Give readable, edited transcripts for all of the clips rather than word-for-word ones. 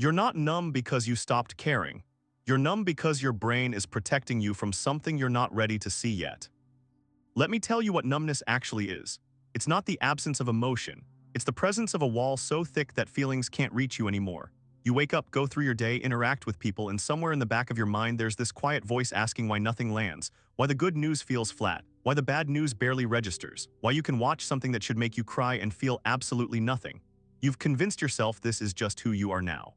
You're not numb because you stopped caring. You're numb because your brain is protecting you from something you're not ready to see yet. Let me tell you what numbness actually is. It's not the absence of emotion. It's the presence of a wall so thick that feelings can't reach you anymore. You wake up, go through your day, interact with people, and somewhere in the back of your mind there's this quiet voice asking why nothing lands, why the good news feels flat, why the bad news barely registers, why you can watch something that should make you cry and feel absolutely nothing. You've convinced yourself this is just who you are now.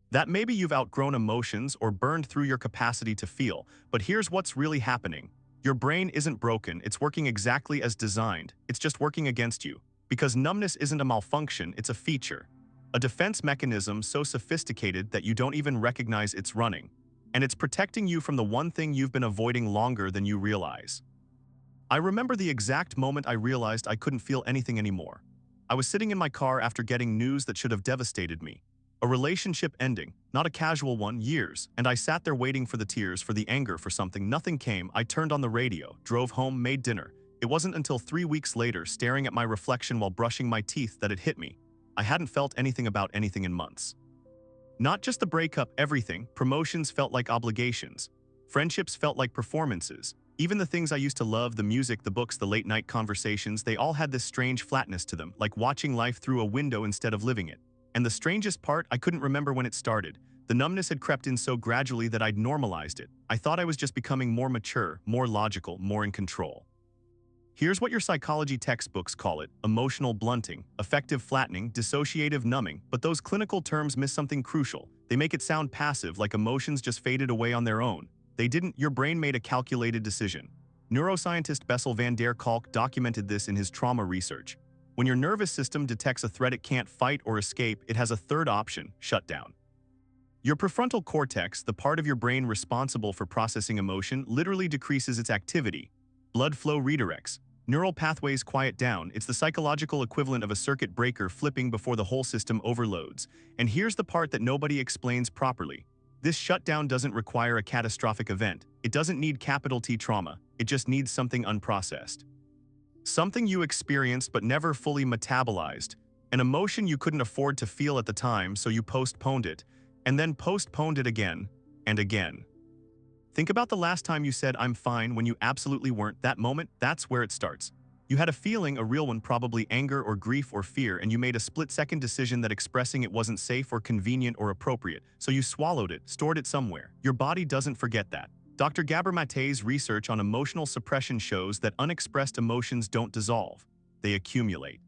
That maybe you've outgrown emotions or burned through your capacity to feel, but here's what's really happening. Your brain isn't broken, it's working exactly as designed, it's just working against you. Because numbness isn't a malfunction, it's a feature. A defense mechanism so sophisticated that you don't even recognize it's running. And it's protecting you from the one thing you've been avoiding longer than you realize. I remember the exact moment I realized I couldn't feel anything anymore. I was sitting in my car after getting news that should have devastated me. A relationship ending, not a casual one, years, and I sat there waiting for the tears, for the anger, for something. Nothing came. I turned on the radio, drove home, made dinner. It wasn't until 3 weeks later, staring at my reflection while brushing my teeth, that it hit me. I hadn't felt anything about anything in months. Not just the breakup, everything. Promotions felt like obligations. Friendships felt like performances. Even the things I used to love, the music, the books, the late-night conversations, they all had this strange flatness to them, like watching life through a window instead of living it. And the strangest part, I couldn't remember when it started. The numbness had crept in so gradually that I'd normalized it. I thought I was just becoming more mature, more logical, more in control. Here's what your psychology textbooks call it: emotional blunting, affective flattening, dissociative numbing. But those clinical terms miss something crucial. They make it sound passive, like emotions just faded away on their own. They didn't. Your brain made a calculated decision. Neuroscientist Bessel van der Kolk documented this in his trauma research. When your nervous system detects a threat it can't fight or escape, it has a third option: shutdown. Your prefrontal cortex, the part of your brain responsible for processing emotion, literally decreases its activity. Blood flow redirects. Neural pathways quiet down. It's the psychological equivalent of a circuit breaker flipping before the whole system overloads. And here's the part that nobody explains properly. This shutdown doesn't require a catastrophic event. It doesn't need capital T trauma. It just needs something unprocessed. Something you experienced but never fully metabolized. An emotion you couldn't afford to feel at the time, so you postponed it, and then postponed it again and again. Think about the last time you said "I'm fine" when you absolutely weren't. That moment, that's where it starts. You had a feeling, a real one, probably anger or grief or fear, and you made a split-second decision that expressing it wasn't safe or convenient or appropriate, so you swallowed it, stored it somewhere. Your body doesn't forget that. Dr. Gabor Mate's research on emotional suppression shows that unexpressed emotions don't dissolve, they accumulate.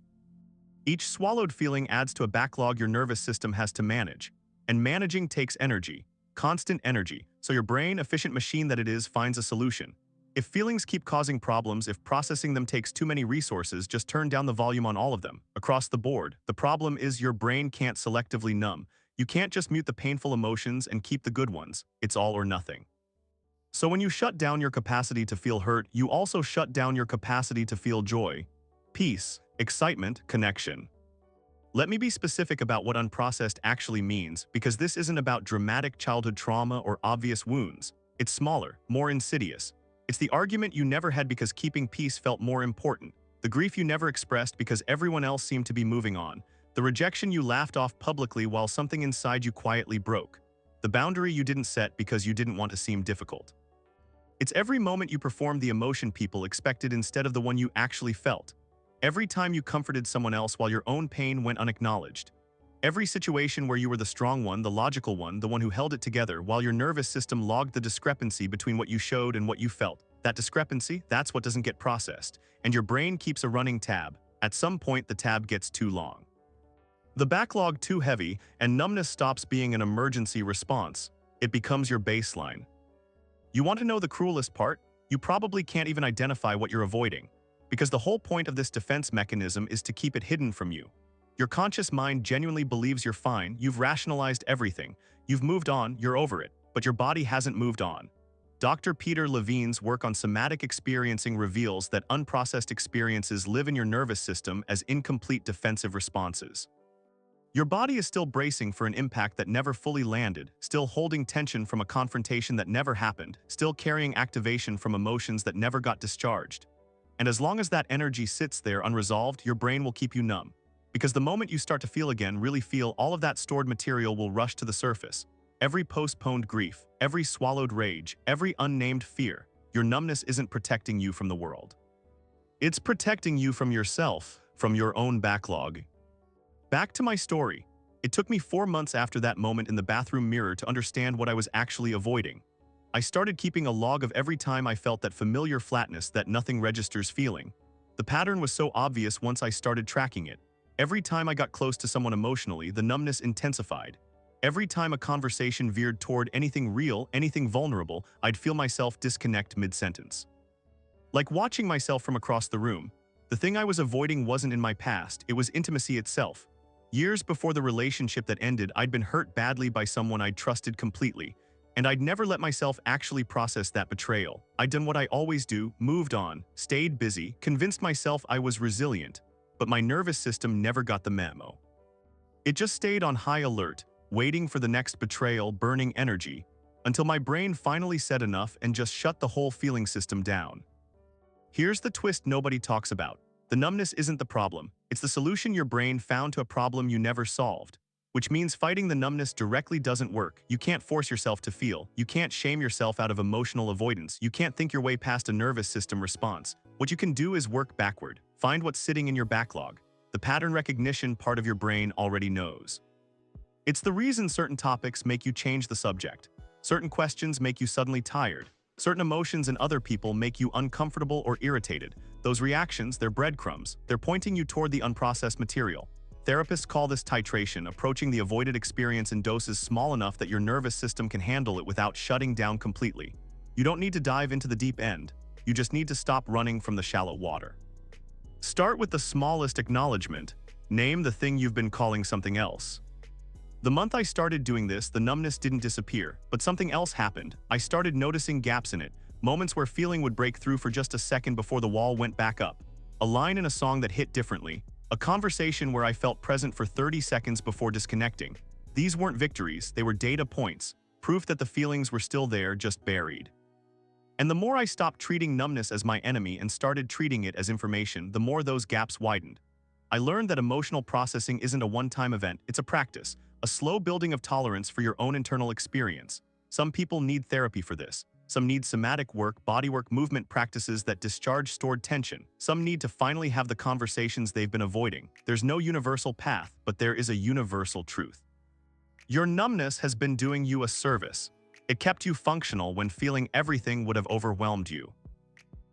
Each swallowed feeling adds to a backlog your nervous system has to manage. And managing takes energy, constant energy, so your brain, efficient machine that it is, finds a solution. If feelings keep causing problems, if processing them takes too many resources, just turn down the volume on all of them, across the board. The problem is your brain can't selectively numb. You can't just mute the painful emotions and keep the good ones. It's all or nothing. So when you shut down your capacity to feel hurt, you also shut down your capacity to feel joy, peace, excitement, connection. Let me be specific about what unprocessed actually means, because this isn't about dramatic childhood trauma or obvious wounds. It's smaller, more insidious. It's the argument you never had because keeping peace felt more important, the grief you never expressed because everyone else seemed to be moving on, the rejection you laughed off publicly while something inside you quietly broke, the boundary you didn't set because you didn't want to seem difficult. It's every moment you performed the emotion people expected instead of the one you actually felt. Every time you comforted someone else while your own pain went unacknowledged. Every situation where you were the strong one, the logical one, the one who held it together, while your nervous system logged the discrepancy between what you showed and what you felt. That discrepancy, that's what doesn't get processed. And your brain keeps a running tab. At some point, the tab gets too long. The backlog too heavy, and numbness stops being an emergency response. It becomes your baseline. You want to know the cruelest part? You probably can't even identify what you're avoiding. Because the whole point of this defense mechanism is to keep it hidden from you. Your conscious mind genuinely believes you're fine, you've rationalized everything, you've moved on, you're over it, but your body hasn't moved on. Dr. Peter Levine's work on somatic experiencing reveals that unprocessed experiences live in your nervous system as incomplete defensive responses. Your body is still bracing for an impact that never fully landed, still holding tension from a confrontation that never happened, still carrying activation from emotions that never got discharged. And as long as that energy sits there unresolved, your brain will keep you numb. Because the moment you start to feel again, really feel, all of that stored material will rush to the surface. Every postponed grief, every swallowed rage, every unnamed fear. Your numbness isn't protecting you from the world. It's protecting you from yourself, from your own backlog. Back to my story. It took me 4 months after that moment in the bathroom mirror to understand what I was actually avoiding. I started keeping a log of every time I felt that familiar flatness, that nothing registers feeling. The pattern was so obvious once I started tracking it. Every time I got close to someone emotionally, the numbness intensified. Every time a conversation veered toward anything real, anything vulnerable, I'd feel myself disconnect mid-sentence. Like watching myself from across the room. The thing I was avoiding wasn't in my past, it was intimacy itself. Years before the relationship that ended, I'd been hurt badly by someone I'd trusted completely, and I'd never let myself actually process that betrayal. I'd done what I always do, moved on, stayed busy, convinced myself I was resilient, but my nervous system never got the memo. It just stayed on high alert, waiting for the next betrayal, burning energy, until my brain finally said enough and just shut the whole feeling system down. Here's the twist nobody talks about. The numbness isn't the problem. It's the solution your brain found to a problem you never solved. Which means fighting the numbness directly doesn't work. You can't force yourself to feel. You can't shame yourself out of emotional avoidance. You can't think your way past a nervous system response. What you can do is work backward. Find what's sitting in your backlog. The pattern recognition part of your brain already knows. It's the reason certain topics make you change the subject. Certain questions make you suddenly tired. Certain emotions in other people make you uncomfortable or irritated. Those reactions, they're breadcrumbs. They're pointing you toward the unprocessed material. Therapists call this titration, approaching the avoided experience in doses small enough that your nervous system can handle it without shutting down completely. You don't need to dive into the deep end. You just need to stop running from the shallow water. Start with the smallest acknowledgement. Name the thing you've been calling something else. The month I started doing this, the numbness didn't disappear, but something else happened. I started noticing gaps in it, moments where feeling would break through for just a second before the wall went back up. A line in a song that hit differently. A conversation where I felt present for 30 seconds before disconnecting. These weren't victories, they were data points, proof that the feelings were still there, just buried. And the more I stopped treating numbness as my enemy and started treating it as information, the more those gaps widened. I learned that emotional processing isn't a one-time event, it's a practice. A slow building of tolerance for your own internal experience. Some people need therapy for this. Some need somatic work, bodywork, movement practices that discharge stored tension. Some need to finally have the conversations they've been avoiding. There's no universal path, but there is a universal truth. Your numbness has been doing you a service. It kept you functional when feeling everything would have overwhelmed you.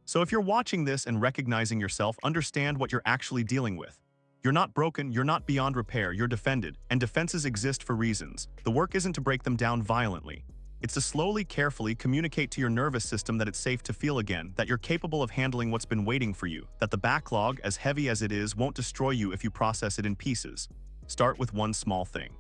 So if you're watching this and recognizing yourself, understand what you're actually dealing with. You're not broken, you're not beyond repair, you're defended, and defenses exist for reasons. The work isn't to break them down violently. It's to slowly, carefully communicate to your nervous system that it's safe to feel again, that you're capable of handling what's been waiting for you, that the backlog, as heavy as it is, won't destroy you if you process it in pieces. Start with one small thing.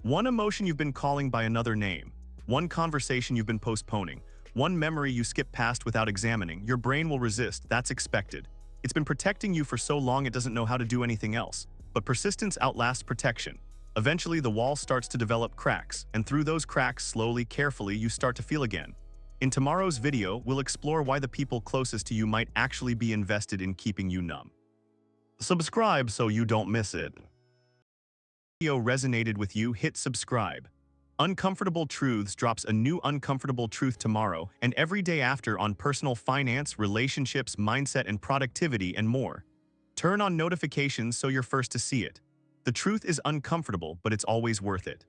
One emotion you've been calling by another name. One conversation you've been postponing. One memory you skip past without examining. Your brain will resist, that's expected. It's been protecting you for so long it doesn't know how to do anything else. But persistence outlasts protection. Eventually, the wall starts to develop cracks, and through those cracks, slowly, carefully, you start to feel again. In tomorrow's video, we'll explore why the people closest to you might actually be invested in keeping you numb. Subscribe so you don't miss it. If the video resonated with you, hit subscribe. Uncomfortable Truths drops a new uncomfortable truth tomorrow and every day after on personal finance, relationships, mindset, and productivity, and more. Turn on notifications so you're first to see it. The truth is uncomfortable, but it's always worth it.